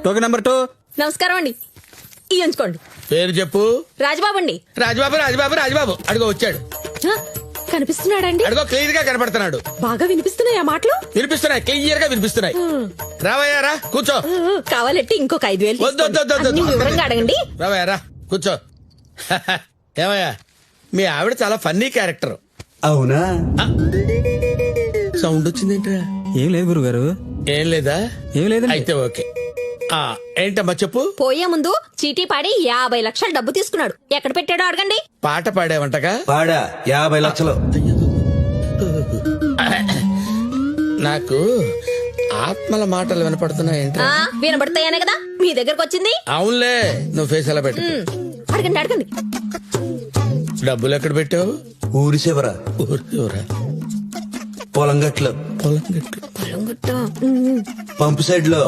Token number 2. నమస్కారం అండి. ఇయ్యంచుకోండి. పేరు చెప్పు. రాజబాబు అండి. రాజబాబు రాజబాబు రాజబాబు అడుగో వచ్చాడు. కనిపిస్తున్నాడండి? అడుగో క్లియర్ గా కనపడుతున్నాడు. బాగా వినిపిస్తున్నాయి ఆ మాటలు. వినిపిస్తున్నాయి, క్లియర్ గా వినిపిస్తున్నాయి. రావయ్యారా కూర్చో. కావాలంటే ఇంకొక 5,000 అన్ని వివరంగా అడగండి. రావయ్యారా కూర్చో. ఏమయ్యా మీ ఆవిడ చాలా ఫన్నీ క్యారెక్టర్. అవునా? సౌండ్ వచ్చిందేంట్రా? ఏం లేదు గురుగారు. ఏం లేదా? ఏం లేదండి. అయితే ఓకే. ఏంటమ్మా చెప్పు. పోయే ముందు చీటీ పాడి 50 లక్షలు డబ్బు తీసుకున్నాడు. ఎక్కడ పెట్టాడో అడగండి. పాట పాడేవంటగా? పాడా 50 లక్షలు. నాకు ఆత్మల మాటలు వినపడుతున్నాయంట. వినబడతాయనే కదా మీ దగ్గరకు వచ్చింది. అవునులే, నువ్వు ఫేస్ ఎలా పెట్టు. అడగండి అడగండి. డబ్బులు ఎక్కడ పెట్టావు? ఊరి చివర. ఊరా? పొలం గట్లు. పొలం గట్లు. పొలం గుట్ట. పంపు సైడ్ లో.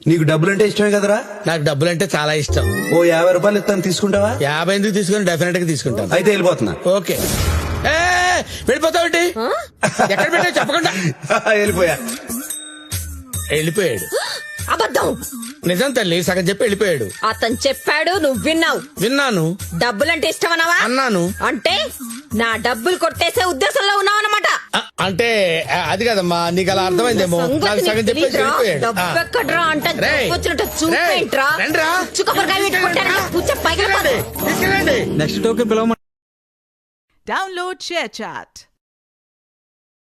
నీకు డబ్బులంటే ఇష్టమే కదరా? నాకు డబ్బులు అంటే చాలా ఇష్టం. ఓ 50 రూపాయలు ఇస్తాను, తీసుకుంటావా? 50 ఎందుకు తీసుకుని డెఫినెట్ గా తీసుకుంటాను. అయితే వెళ్ళిపోతున్నా. ఓకే. వెళ్ళిపోతావుంటి? ఎక్కడ పెట్టావు చెప్పకుండా. వెళ్ళిపోయా. వెళ్ళిపోయాడు. అబద్ధం. నిజం తల్లి, సగం చెప్పి వెళ్ళిపోయాడు. అతను చెప్పాడు, నువ్వు విన్నావు. విన్నాను. డబ్బులంటే ఇష్టమన్నావా? అన్నాను. అంటే నా డబ్బులు కొట్టేసే ఉద్దేశంలో ఉన్నావు అన్నమాట. అంటే అది కదమ్మా, నీకు అలా అర్థమైందేమో. నాకు సగం చెప్పేసి వెళ్ళిపోయాడు. డబ్బెక్కడ్రా అంటే వచ్చినట్టు చూపేంట్రా. రండిరా. నెక్స్ట్ టోకెన్ పిలవమండి. Download ShareChat.